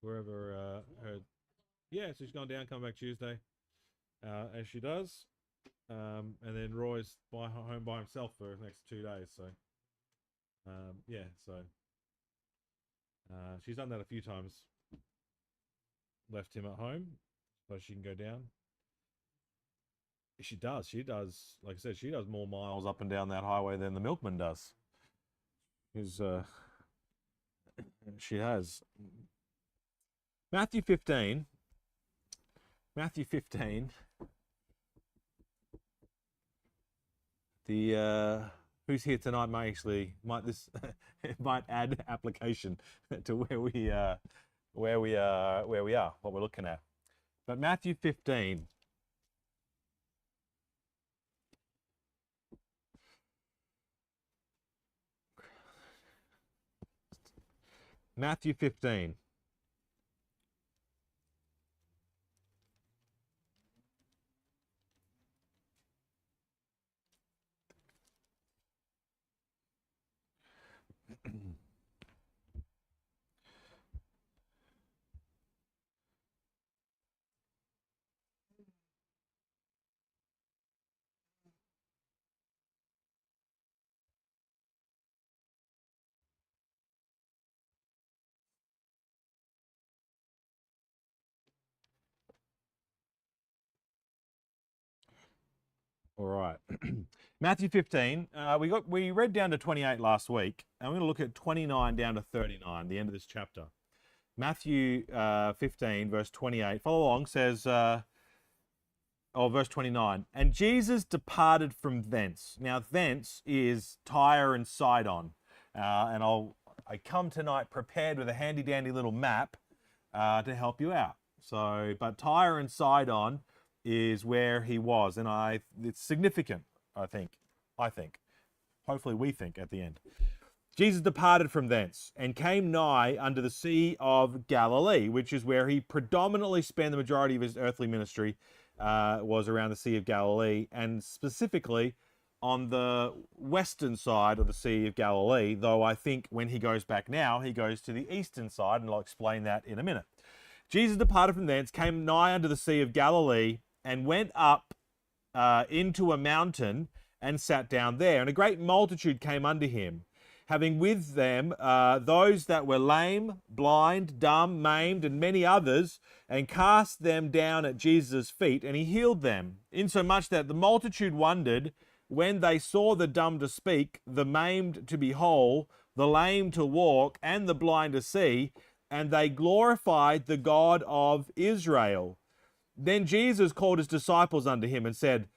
wherever her. Yeah, so she's gone down, come back Tuesday, as she does. And then Roy's home by himself for the next 2 days. So, yeah, so she's done that a few times. Left him at home so she can go down. She does. She does. Like I said, she does more miles up and down that highway than the milkman does. Because she has. Matthew 15. Matthew 15. The who's here tonight might this might add application to where we are, what we're looking at. But Matthew 15. Matthew 15. All right. Matthew 15. We read down to 28 last week, and we're going to look at 29 down to 39, the end of this chapter. Matthew 15, verse 28. Follow along. Says, verse 29. And Jesus departed from thence. Now, thence is Tyre and Sidon, and I come tonight prepared with a handy dandy little map to help you out. So, but Tyre and Sidon is where he was, and it's significant, I think. Hopefully we think at the end. Jesus departed from thence and came nigh unto the Sea of Galilee, which is where he predominantly spent the majority of his earthly ministry, was around the Sea of Galilee, and specifically on the western side of the Sea of Galilee, though I think when he goes back now, he goes to the eastern side, and I'll explain that in a minute. Jesus departed from thence, came nigh unto the Sea of Galilee, and went up into a mountain and sat down there. And a great multitude came unto him, having with them those that were lame, blind, dumb, maimed, and many others, and cast them down at Jesus' feet, and he healed them, insomuch that the multitude wondered when they saw the dumb to speak, the maimed to be whole, the lame to walk, and the blind to see, and they glorified the God of Israel. Then Jesus called his disciples unto him and said,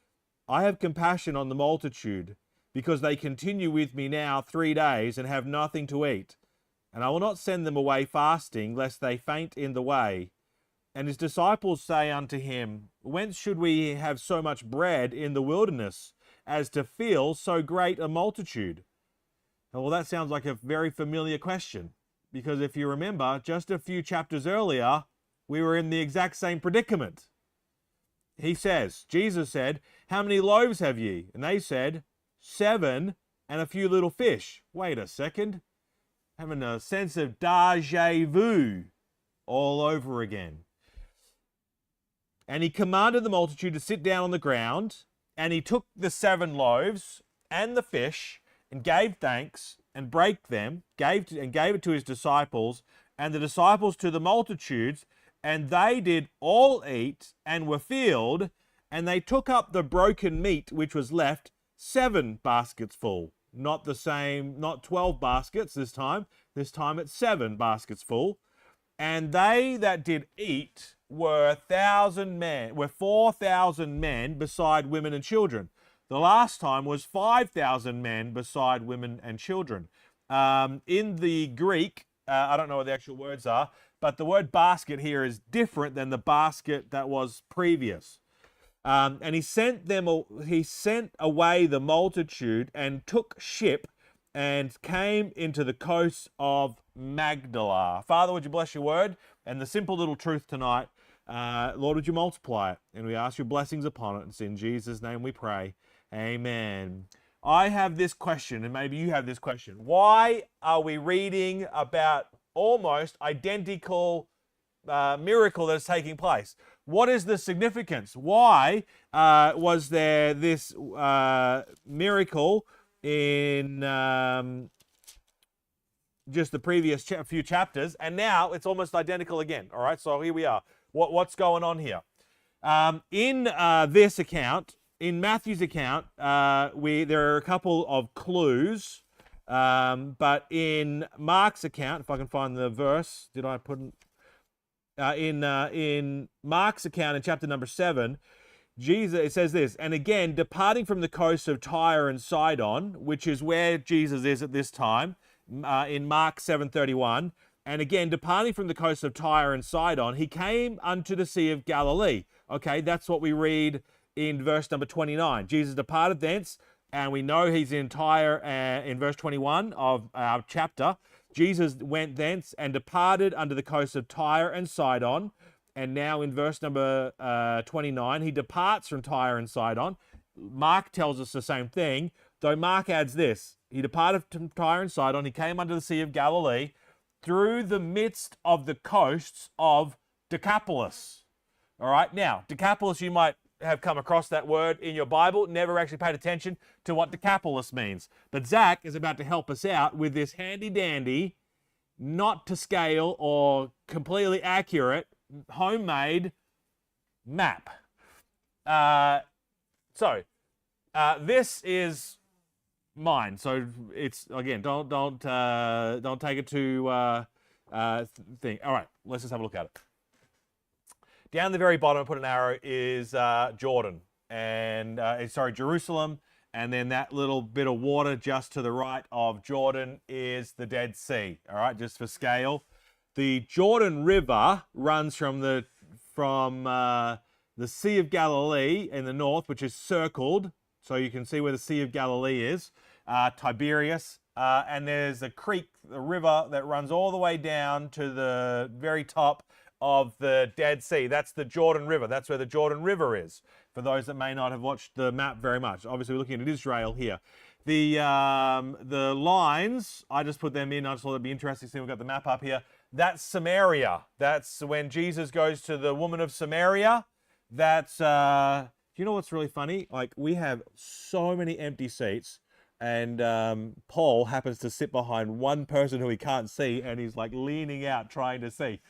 I have compassion on the multitude, because they continue with me now 3 days and have nothing to eat. And I will not send them away fasting, lest they faint in the way. And his disciples say unto him, Whence should we have so much bread in the wilderness, as to fill so great a multitude? Well, that sounds like a very familiar question, because if you remember, just a few chapters earlier, we were in the exact same predicament. Jesus said, How many loaves have ye? And they said, 7 and a few little fish. Wait a second. Having a sense of déjà vu all over again. And he commanded the multitude to sit down on the ground, and he took the 7 loaves and the fish, and gave thanks, and brake them, gave it to his disciples, and the disciples to the multitudes, and they did all eat, and were filled, and they took up the broken meat which was left, 7 baskets full. Not 12 baskets this time. This time it's 7 baskets full. And they that did eat were 4,000 men beside women and children. The last time was 5,000 men beside women and children. In the Greek, I don't know what the actual words are, but the word basket here is different than the basket that was previous. And he sent away the multitude and took ship and came into the coast of Magdala. Father, would you bless your word? And the simple little truth tonight, Lord, would you multiply it? And we ask your blessings upon it. It's in Jesus' name we pray. Amen. I have this question, and maybe you have this question. Why are we reading about almost identical miracle that is taking place. What is the significance? Why was there this miracle in just the previous few chapters, and now it's almost identical again? All right, so here we are. What's going on here? In this account, in Matthew's account, there are a couple of clues, but in Mark's account, if I can find the verse, did I put in Mark's account in chapter number 7, it says this, and again, departing from the coast of Tyre and Sidon, which is where Jesus is at this time, in Mark 7:31, and again, departing from the coast of Tyre and Sidon, he came unto the Sea of Galilee. Okay, that's what we read in verse number 29. Jesus departed thence, and we know he's in Tyre in verse 21 of our chapter. Jesus went thence and departed unto the coast of Tyre and Sidon. And now in verse number 29, he departs from Tyre and Sidon. Mark tells us the same thing, though Mark adds this. He departed from Tyre and Sidon. He came unto the Sea of Galilee through the midst of the coasts of Decapolis. All right, now, Decapolis, you might have come across that word in your Bible, never actually paid attention to what Decapolis means. But Zach is about to help us out with this handy-dandy, not to scale or completely accurate, homemade map. This is mine. So it's, again, don't take it to thing. All right, let's just have a look at it. Down the very bottom, I put an arrow, is Jordan, and Jerusalem, and then that little bit of water just to the right of Jordan is the Dead Sea. All right, just for scale. The Jordan River runs from the Sea of Galilee in the north, which is circled, so you can see where the Sea of Galilee is, Tiberias, and there's a creek, the river that runs all the way down to the very top of the Dead Sea. That's the Jordan River. That's where the Jordan River is, for those that may not have watched the map very much. Obviously, we're looking at Israel here. The lines, I just put them in. I just thought it'd be interesting to see. We've got the map up here. That's Samaria. That's when Jesus goes to the woman of Samaria. That's, do you know what's really funny? Like, we have so many empty seats, and Paul happens to sit behind one person who he can't see, and he's like leaning out trying to see.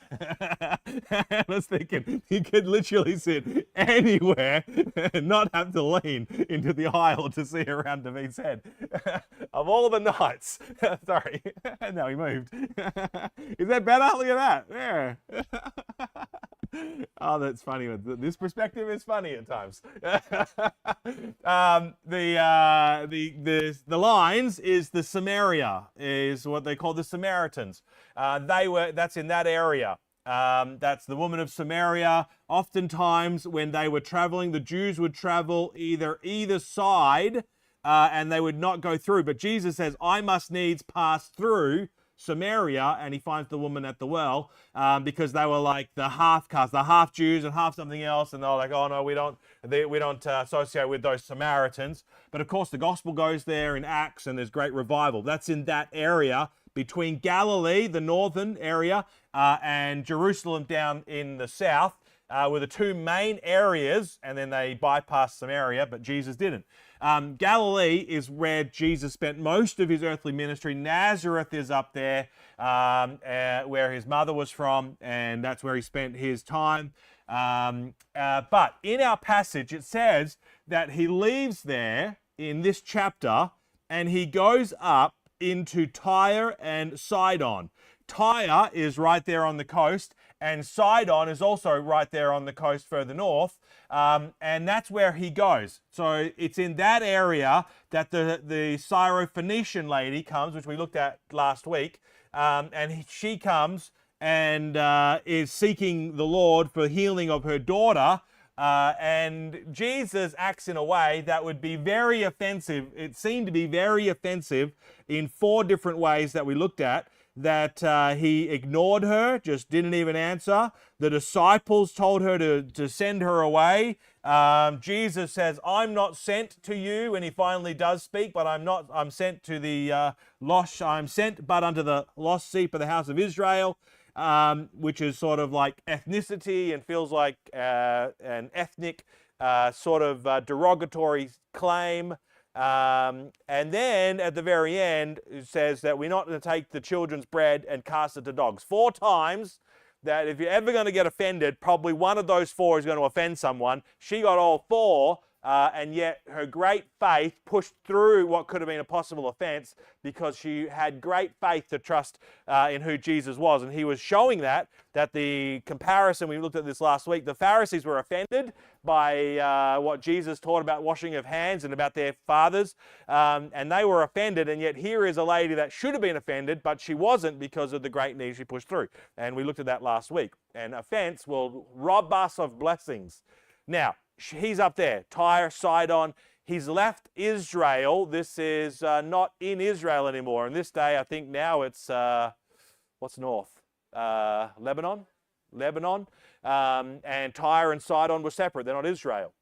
I was thinking he could literally sit anywhere and not have to lean into the aisle to see around David's head. Of all the nights. Sorry. No, he moved. Is that better? Look at that. Yeah. Oh, that's funny. This perspective is funny at times. The lines is the Samaria, is what they call the Samaritans. That's in that area. That's the woman of Samaria. Oftentimes, when they were traveling, the Jews would travel either side, and they would not go through. But Jesus says, I must needs pass through Samaria, and he finds the woman at the well, because they were like the half caste, the half Jews and half something else, and they're like, oh no, we don't associate with those Samaritans. But of course, the gospel goes there in Acts, and there's great revival. That's in that area between Galilee, the northern area, and Jerusalem down in the south, were the two main areas, and then they bypassed Samaria, but Jesus didn't. Galilee is where Jesus spent most of his earthly ministry. Nazareth is up there, where his mother was from, and that's where he spent his time. But in our passage, it says that he leaves there in this chapter, and he goes up into Tyre and Sidon. Tyre is right there on the coast, and Sidon is also right there on the coast further north, and that's where he goes. So it's in that area that the Syrophoenician lady comes, which we looked at last week, and she comes and is seeking the Lord for healing of her daughter, and Jesus acts in a way that would be very offensive. It seemed to be very offensive in 4 different ways that we looked at. That he ignored her, just didn't even answer. The disciples told her to send her away. Jesus says, I'm not sent to you, and he finally does speak, but I'm sent to the lost, I'm sent but unto the lost sheep of the house of Israel. which is sort of like ethnicity and feels like an ethnic sort of derogatory claim. And then at the very end, it says that we're not going to take the children's bread and cast it to dogs. 4 times that if you're ever going to get offended, probably one of those 4 is going to offend someone. She got all 4. And yet her great faith pushed through what could have been a possible offense because she had great faith to trust in who Jesus was. And he was showing that the comparison, we looked at this last week, the Pharisees were offended by what Jesus taught about washing of hands and about their fathers. And they were offended. And yet here is a lady that should have been offended, but she wasn't because of the great need she pushed through. And we looked at that last week. And offense will rob us of blessings. Now, he's up there, Tyre, Sidon. He's left Israel. This is not in Israel anymore. And this day, I think now it's, what's north? Lebanon? And Tyre and Sidon were separate. They're not Israel.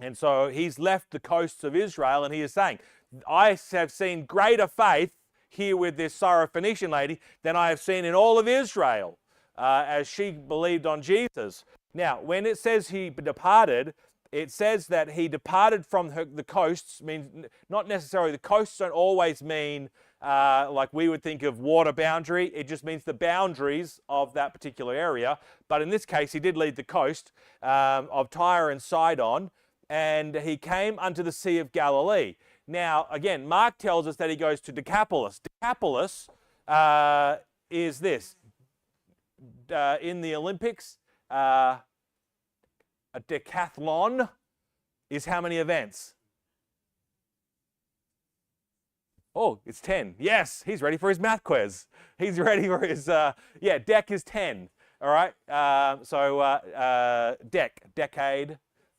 And so he's left the coasts of Israel, and he is saying, I have seen greater faith here with this Syrophoenician lady than I have seen in all of Israel, as she believed on Jesus. Now, when it says he departed, it says that he departed from the coasts. Means not necessarily, the coasts don't always mean like we would think of water boundary. It just means the boundaries of that particular area. But in this case, he did leave the coast of Tyre and Sidon, and he came unto the Sea of Galilee. Now, again, Mark tells us that he goes to Decapolis. Decapolis is this. In the Olympics, a decathlon is how many events? Oh, it's 10. Yes, he's ready for his math quiz. He's ready for his, dec is 10. All right, decade.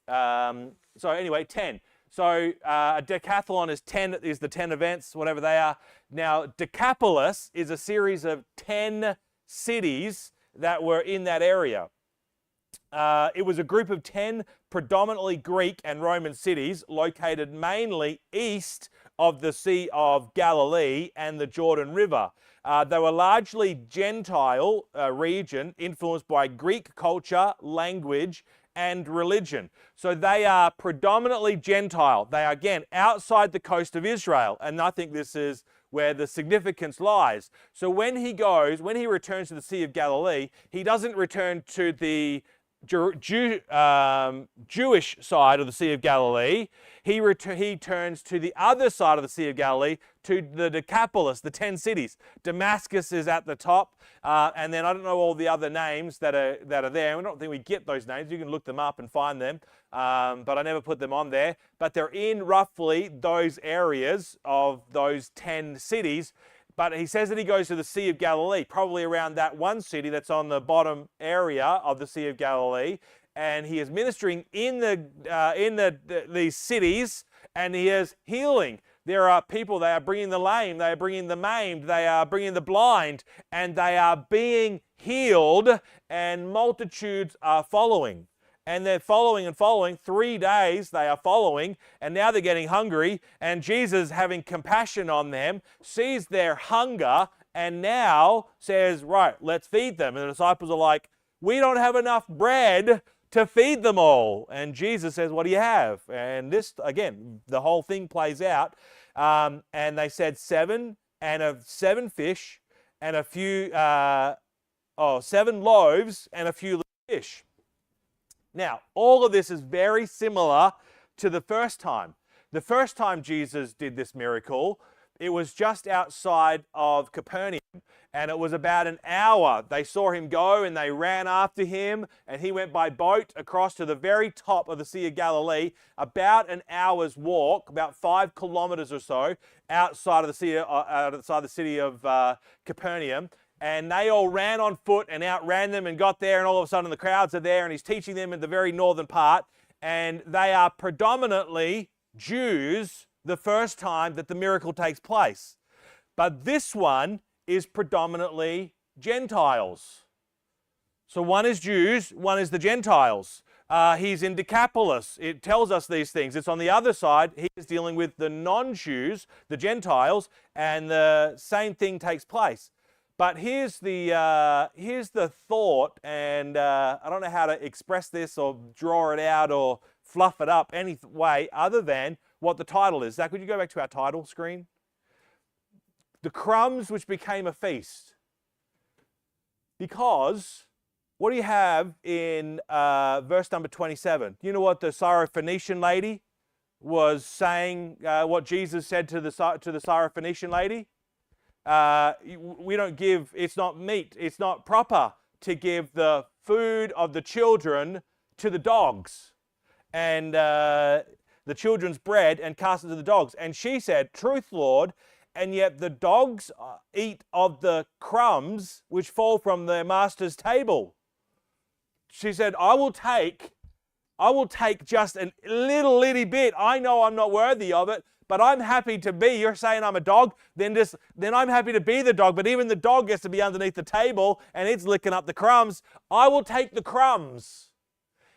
So anyway, 10. So a decathlon is 10, is the 10 events, whatever they are. Now, Decapolis is a series of 10 cities that were in that area. It was a group of 10 predominantly Greek and Roman cities located mainly east of the Sea of Galilee and the Jordan River. They were largely Gentile region influenced by Greek culture, language, and religion. So they are predominantly Gentile. They are, again, outside the coast of Israel. And I think this is where the significance lies. So when he returns to the Sea of Galilee, he doesn't return to the Jewish side of the Sea of Galilee. He turns to the other side of the Sea of Galilee, to the Decapolis, the 10 cities. Damascus is at the top, and then I don't know all the other names that are there. I don't think we get those names. You can look them up and find them, but I never put them on there. But they're in roughly those areas of those 10 cities. But he says that he goes to the Sea of Galilee, probably around that one city that's on the bottom area of the Sea of Galilee, and he is ministering in these cities, and he is healing. There are people, they are bringing the lame, they are bringing the maimed, they are bringing the blind, and they are being healed, and multitudes are following. And they're following and following. 3 days they are following, and now they're getting hungry. And Jesus, having compassion on them, sees their hunger and now says, right, let's feed them. And the disciples are like, we don't have enough bread to feed them all. And Jesus says, what do you have? And this, again, the whole thing plays out. And they said 7 fish and a few, 7 loaves and a few fish. Now, all of this is very similar to the first time. The first time Jesus did this miracle, it was just outside of Capernaum, and it was about an hour. They saw him go, and they ran after him, and he went by boat across to the very top of the Sea of Galilee, about an hour's walk, about 5 kilometers or so, outside of the city of Capernaum. And they all ran on foot and outran them and got there, and all of a sudden the crowds are there, and he's teaching them in the very northern part, and they are predominantly Jews the first time that the miracle takes place. But this one is predominantly Gentiles. So one is Jews, one is the Gentiles. He's in Decapolis. It tells us these things. It's on the other side. He is dealing with the non-Jews, the Gentiles, and the same thing takes place. But here's the thought, and I don't know how to express this or draw it out or fluff it up any way other than what the title is. Zach, would you go back to our title screen? The crumbs which became a feast. Because what do you have in verse number 27? You know what the Syrophoenician lady was saying, what Jesus said to the Syrophoenician lady? We don't give, it's not meat, it's not proper to give the food of the children to the dogs. And the children's bread and cast it to the dogs. And she said, truth, Lord, and yet the dogs eat of the crumbs which fall from their master's table. She said, I will take just a little itty bit. I know I'm not worthy of it, but I'm happy to be. You're saying I'm a dog, then I'm happy to be the dog, but even the dog gets to be underneath the table and it's licking up the crumbs. I will take the crumbs.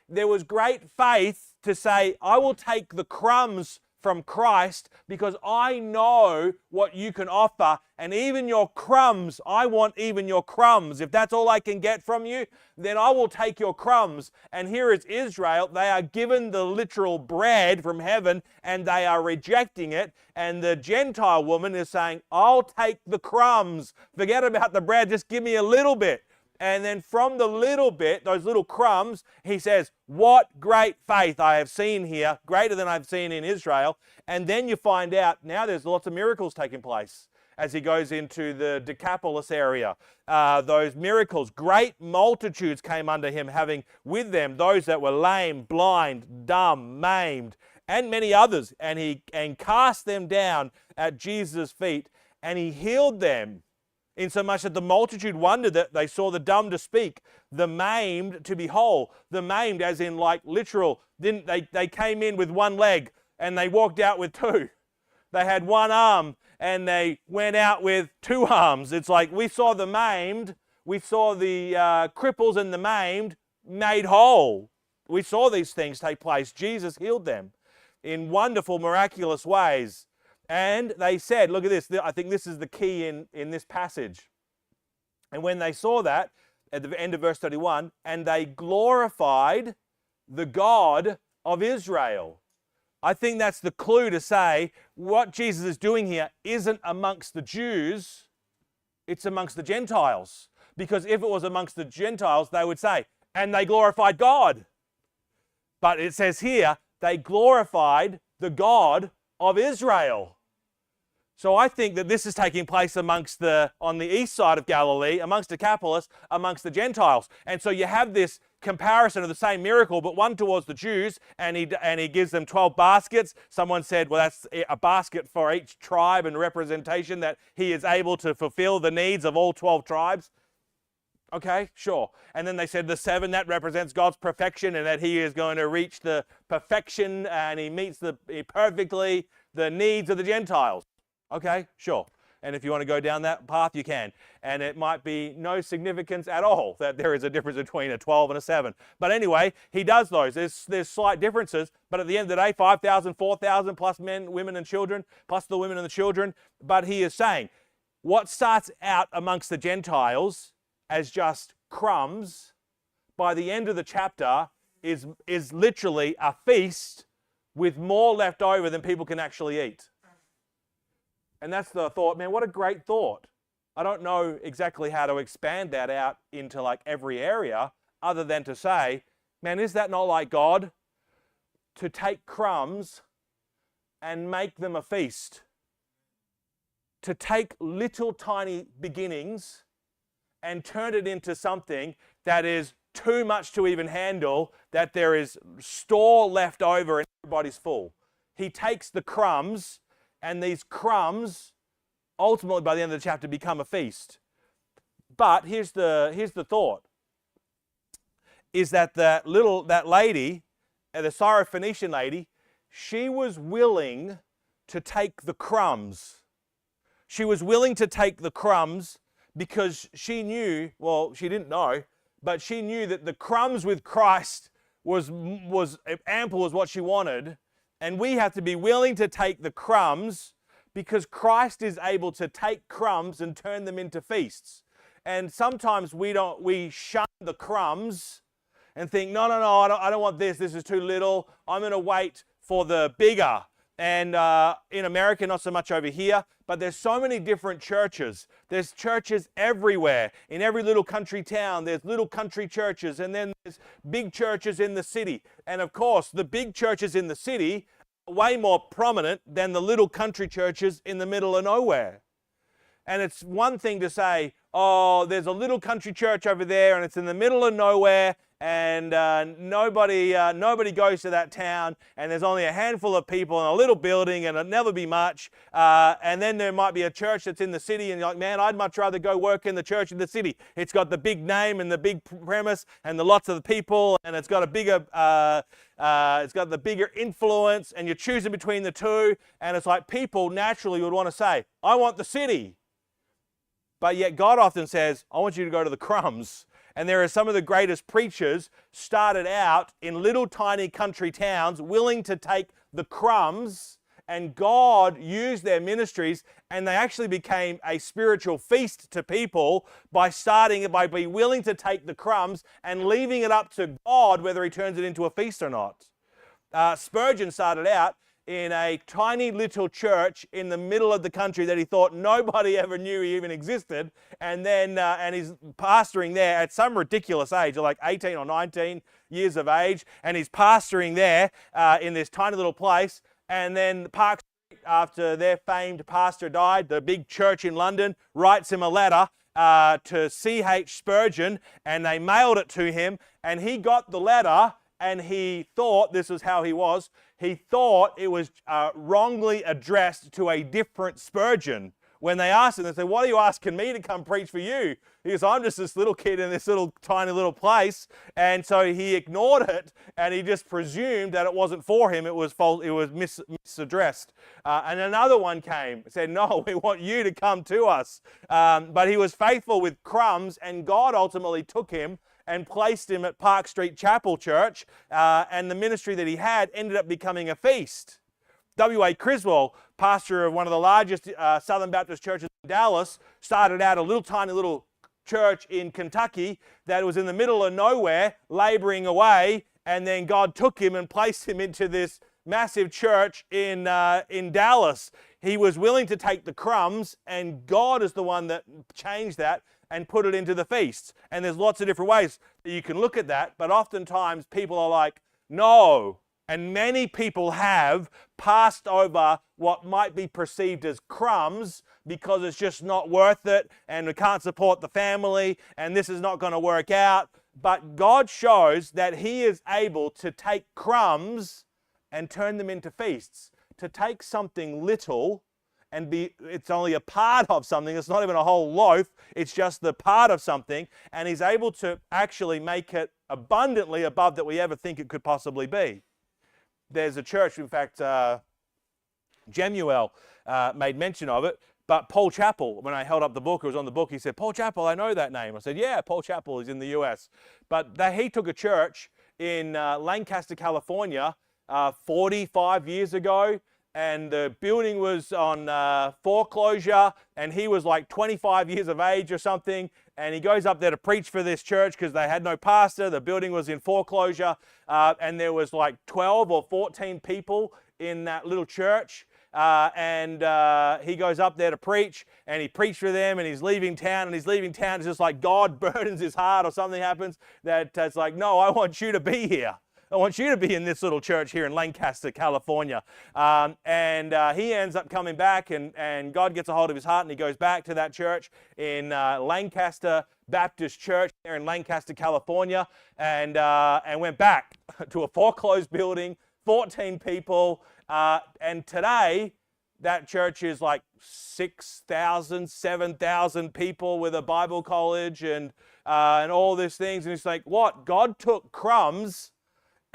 There was great faith to say, I will take the crumbs from Christ because I know what you can offer, and even your crumbs, I want even your crumbs. If that's all I can get from you, then I will take your crumbs. And here is Israel. They are given the literal bread from heaven and they are rejecting it. And the Gentile woman is saying, I'll take the crumbs. Forget about the bread. Just give me a little bit. And then from the little bit, those little crumbs, he says, what great faith I have seen here, greater than I've seen in Israel. And then you find out now there's lots of miracles taking place as he goes into the Decapolis area. Those miracles, great multitudes came under him, having with them those that were lame, blind, dumb, maimed, and many others. And he cast them down at Jesus' feet, and he healed them. Insomuch that the multitude wondered that they saw the dumb to speak, the maimed to be whole. The maimed as in like literal, then they came in with one leg and they walked out with two. They had one arm and they went out with two arms. It's like we saw the maimed, we saw the cripples and the maimed made whole. We saw these things take place. Jesus healed them in wonderful, miraculous ways. And they said, look at this, I think this is the key in this passage. And when they saw that, at the end of verse 31, and they glorified the God of Israel. I think that's the clue to say what Jesus is doing here isn't amongst the Jews, it's amongst the Gentiles. Because if it was amongst the Gentiles, they would say, and they glorified God. But it says here, they glorified the God of Israel. So I think that this is taking place on the east side of Galilee, amongst Decapolis, amongst the Gentiles. And so you have this comparison of the same miracle, but one towards the Jews, and he gives them 12 baskets. Someone said, well, that's a basket for each tribe and representation that he is able to fulfill the needs of all 12 tribes. Okay, sure. And then they said the 7, that represents God's perfection and that he is going to reach the perfection and he meets perfectly the needs of the Gentiles. Okay, sure. And if you want to go down that path, you can. And it might be no significance at all that there is a difference between a 12 and a 7. But anyway, he does those. There's slight differences, but at the end of the day, 5,000, 4,000 plus men, women and children, plus the women and the children. But he is saying, what starts out amongst the Gentiles as just crumbs, by the end of the chapter is literally a feast with more left over than people can actually eat. And that's the thought, man, what a great thought. I don't know exactly how to expand that out into like every area other than to say, man, is that not like God? To take crumbs and make them a feast. To take little tiny beginnings and turn it into something that is too much to even handle, that there is store left over and everybody's full. He takes the crumbs, and these crumbs ultimately by the end of the chapter become a feast. But here's the thought, is that that lady, the Syrophoenician lady, she was willing to take the crumbs. She was willing to take the crumbs because she knew, well, she didn't know, but she knew that the crumbs with Christ was ample as what she wanted. And we have to be willing to take the crumbs because Christ is able to take crumbs and turn them into feasts. And sometimes we shun the crumbs and think, no, I don't want this. This is too little. I'm going to wait for the bigger. And in America, not so much over here, but there's so many different churches. There's churches everywhere. In every little country town, there's little country churches, and then there's big churches in the city. And of course, the big churches in the city are way more prominent than the little country churches in the middle of nowhere. And it's one thing to say, oh, there's a little country church over there, and it's in the middle of nowhere, and nobody goes to that town, and there's only a handful of people in a little building, and it'll never be much. And then there might be a church that's in the city, and you're like, man, I'd much rather go work in the church in the city. It's got the big name and the big premise and the lots of the people, and it's got a bigger, it's got the bigger influence, and you're choosing between the two, and it's like people naturally would want to say, I want the city. But yet God often says, I want you to go to the crumbs. And there are some of the greatest preachers started out in little tiny country towns willing to take the crumbs, and God used their ministries, and they actually became a spiritual feast to people by being willing to take the crumbs and leaving it up to God whether he turns it into a feast or not. Spurgeon started out in a tiny little church in the middle of the country that he thought nobody ever knew he even existed, and then and he's pastoring there at some ridiculous age, like 18 or 19 years of age, and he's pastoring there in this tiny little place. And then Park Street, after their famed pastor died, the big church in London writes him a letter to C.H. Spurgeon, and they mailed it to him, and he got the letter, and he thought, this is how he was, he thought it was wrongly addressed to a different Spurgeon. When they asked him, they said, what are you asking me to come preach for you? He goes, I'm just this little kid in this little tiny little place. And so he ignored it, and he just presumed that it wasn't for him. It was false, it was misaddressed. And another one came, said, no, we want you to come to us. But he was faithful with crumbs, and God ultimately took him and placed him at Park Street Chapel Church, and the ministry that he had ended up becoming a feast. W.A. Criswell, pastor of one of the largest Southern Baptist churches in Dallas, started out a little tiny little church in Kentucky that was in the middle of nowhere, laboring away, and then God took him and placed him into this massive church in Dallas. He was willing to take the crumbs, and God is the one that changed that and put it into the feasts. And there's lots of different ways that you can look at that, but oftentimes people are like, no. And many people have passed over what might be perceived as crumbs because it's just not worth it, and we can't support the family, and this is not going to work out. But God shows that he is able to take crumbs and turn them into feasts. To take something little and it's only a part of something, it's not even a whole loaf, it's just the part of something, and he's able to actually make it abundantly above that we ever think it could possibly be. There's a church, in fact, Jemuel made mention of it, but Paul Chappell, when I held up the book, it was on the book, he said, Paul Chappell, I know that name. I said, yeah, Paul Chappell is in the US. But he took a church in Lancaster, California, 45 years ago, and the building was on foreclosure, and he was like 25 years of age or something, and he goes up there to preach for this church because they had no pastor. The building was in foreclosure, and there was like 12 or 14 people in that little church, and he goes up there to preach, and he preached for them, and he's leaving town, it's just like God burdens his heart or something happens that it's like, no, I want you to be here. I want you to be in this little church here in Lancaster, California. And he ends up coming back, and God gets a hold of his heart, and he goes back to that church in Lancaster Baptist Church there in Lancaster, California, and went back to a foreclosed building, 14 people. And today, that church is like 6,000, 7,000 people with a Bible college and all these things. And it's like, what? God took crumbs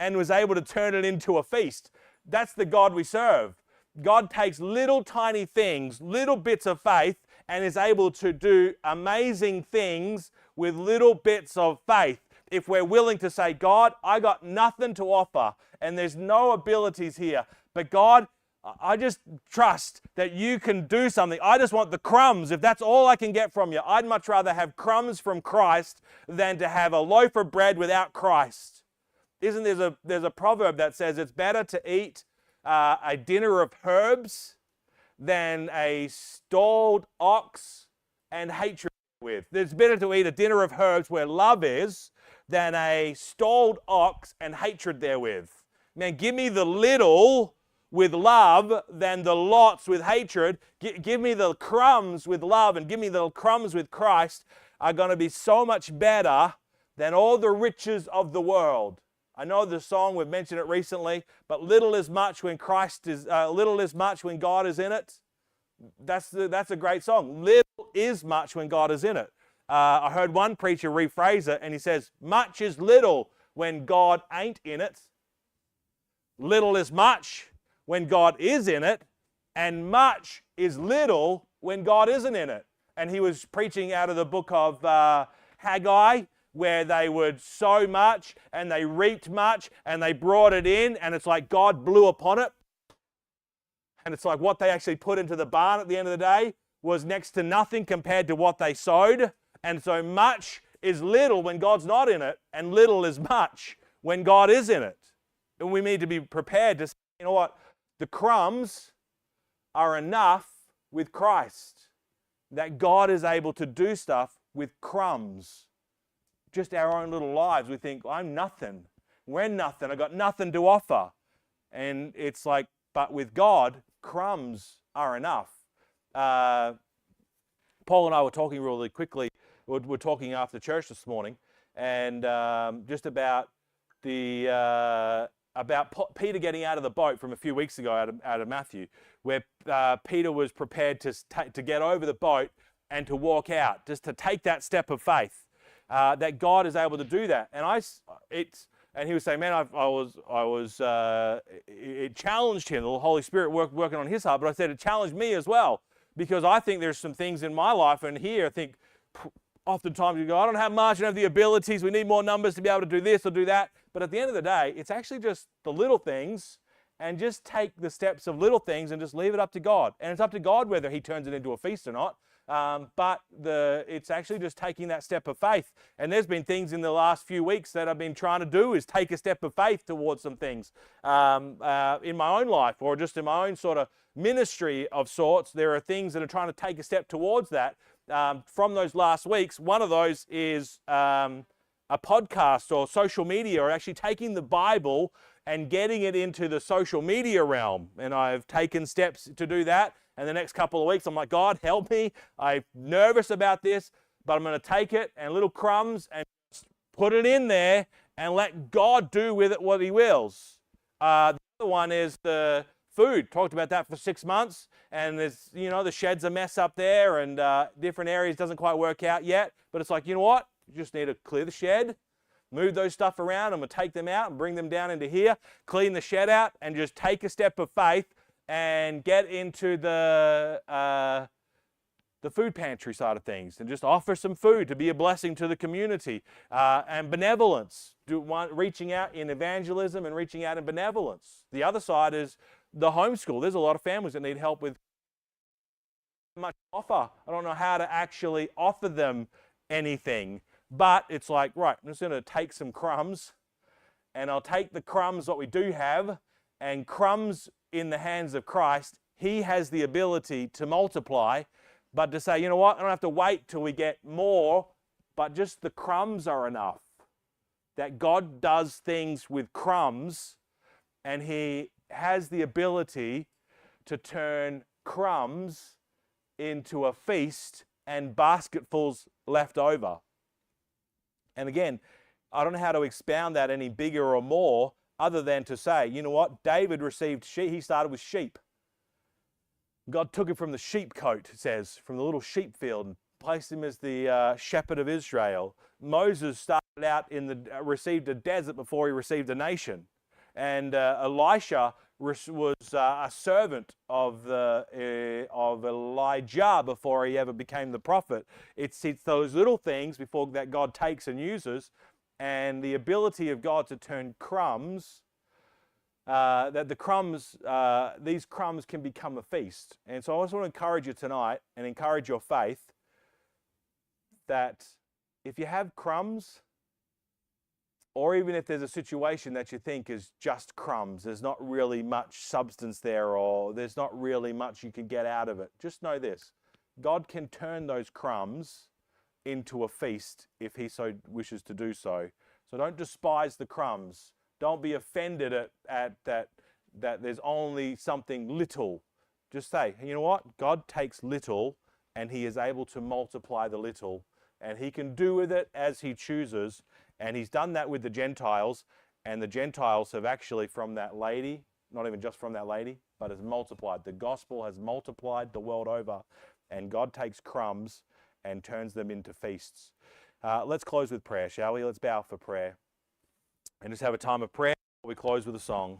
and was able to turn it into a feast. That's the God we serve. God takes little tiny things, little bits of faith, and is able to do amazing things with little bits of faith. If we're willing to say, God, I got nothing to offer, and there's no abilities here, but God, I just trust that you can do something. I just want the crumbs. If that's all I can get from you, I'd much rather have crumbs from Christ than to have a loaf of bread without Christ. There's a proverb that says it's better to eat a dinner of herbs than a stalled ox and hatred with. It's better to eat a dinner of herbs where love is than a stalled ox and hatred therewith. Man, give me the little with love than the lots with hatred. Give me the crumbs with love and give me the crumbs with Christ are going to be so much better than all the riches of the world. I know the song, we've mentioned it recently, but little is much when little is much when God is in it. That's a great song. Little is much when God is in it. I heard one preacher rephrase it and he says, much is little when God ain't in it. Little is much when God is in it, and much is little when God isn't in it. And he was preaching out of the book of Haggai, where they would sow much and they reaped much and they brought it in, and it's like God blew upon it. And it's like what they actually put into the barn at the end of the day was next to nothing compared to what they sowed. And so much is little when God's not in it, and little is much when God is in it. And we need to be prepared to say, you know what, the crumbs are enough with Christ. That God is able to do stuff with crumbs. Just our own little lives. We think, I'm nothing. We're nothing. I've got nothing to offer. And it's like, but with God, crumbs are enough. Paul and I were talking really quickly. We're talking after church this morning, and just about Peter getting out of the boat from a few weeks ago out of Matthew, where Peter was prepared to get over the boat and to walk out, just to take that step of faith. That God is able to do that, and he was saying, man, it challenged him. The Holy Spirit working on his heart, but I said it challenged me as well, because I think there's some things in my life and here I think oftentimes you go, I don't have much, I don't have the abilities, we need more numbers to be able to do this or do that. But at the end of the day, it's actually just the little things, and just take the steps of little things and just leave it up to God. And it's up to God whether he turns it into a feast or not. But it's actually just taking that step of faith. And there's been things in the last few weeks that I've been trying to do, is take a step of faith towards some things in my own life, or just in my own sort of ministry of sorts. There are things that are trying to take a step towards that from those last weeks. One of those is a podcast or social media, or actually taking the Bible and getting it into the social media realm. And I've taken steps to do that. And the next couple of weeks, I'm like, God, help me. I'm nervous about this, but I'm going to take it and little crumbs and put it in there and let God do with it what he wills. The other one is the food. Talked about that for 6 months. And there's, the shed's a mess up there, and different areas doesn't quite work out yet. But it's like, you know what? You just need to clear the shed, move those stuff around. I'm going to take them out and bring them down into here, clean the shed out, and just take a step of faith and get into the food pantry side of things, and just offer some food to be a blessing to the community, and benevolence, reaching out in evangelism and reaching out in benevolence. The other side is the homeschool. There's a lot of families that need help with much offer. I don't know how to actually offer them anything, but it's like, right, I'm just going to take some crumbs, and I'll take the crumbs that we do have, and crumbs in the hands of Christ, he has the ability to multiply. But to say, you know what, I don't have to wait till we get more, but just the crumbs are enough. That God does things with crumbs, and he has the ability to turn crumbs into a feast and basketfuls left over. And again, I don't know how to expound that any bigger or more, other than to say, you know what, David received sheep. He started with sheep. God took him from the sheepcote, it says, from the little sheep field, and placed him as the shepherd of Israel. Moses started out received a desert before he received a nation. And Elisha was a servant of Elijah before he ever became the prophet. It's those little things before that God takes and uses, and the ability of God to turn crumbs that the crumbs, these crumbs can become a feast. And so I just want to encourage you tonight and encourage your faith that if you have crumbs, or even if there's a situation that you think is just crumbs, there's not really much substance there, or there's not really much you can get out of it, just know this: God can turn those crumbs into a feast if he so wishes to do so. So don't despise the crumbs. Don't be offended at that there's only something little. Just say, you know what? God takes little and he is able to multiply the little, and he can do with it as he chooses. And he's done that with the Gentiles, and the Gentiles have actually, from that lady, not even just from that lady, but has multiplied. The gospel has multiplied the world over, and God takes crumbs and turns them into feasts. Let's close with prayer, shall we? Let's bow for prayer and just have a time of prayer before we close with a song.